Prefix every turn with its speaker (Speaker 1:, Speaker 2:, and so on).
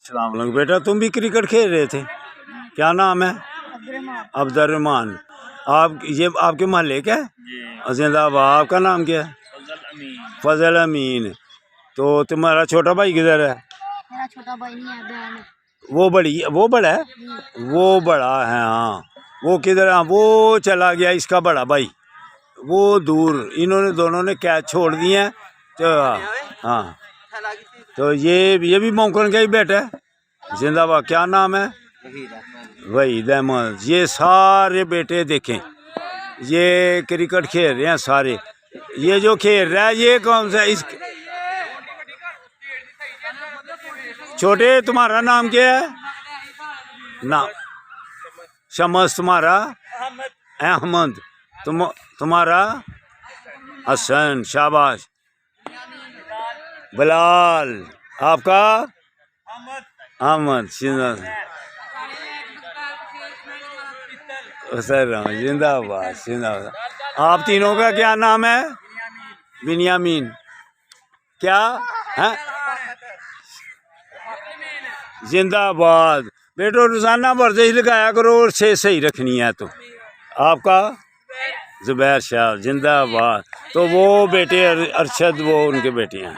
Speaker 1: सलाम अलैकुम बेटा, तुम भी क्रिकेट खेल रहे थे, क्या नाम है? अब्दुर्रहमान। आप ये आपके मोहल्ले का है? जिंदाबाद। आपका नाम क्या है? फजल अमीन। तो तुम्हारा छोटा भाई किधर है?
Speaker 2: मेरा छोटा भाई नहीं है, बहन है।
Speaker 1: वो बड़ा है, वो बड़ा है। हाँ, वो किधर है? वो चला गया इसका बड़ा भाई, वो दूर। इन्होंने दोनों ने कैच छोड़ दिए हैं। तो हाँ, तो ये भी मौकन का ही बेटा है। जिंदाबाद। क्या नाम है? वहीद अहमद। ये सारे बेटे देखें, ये क्रिकेट खेल रहे हैं सारे। ये जो खेल रहा है ये कौन सा? इस छोटे तुम्हारा नाम क्या है? नाम शमस। तुम्हारा? अहमद। तुम्हारा? हसन। शाबाश। बिलाल। आपका? अहमद। जिंदाबाद जिंदाबाद। आप तीनों का क्या नाम है? बिन्यामीन। क्या है? जिंदाबाद। बेटो रोजाना वर्जिश लगाया करो और से सही रखनी है। तो आपका? जुबैर शाह। जिंदाबाद। तो वो बेटे अरशद, वो उनके बेटे हैं।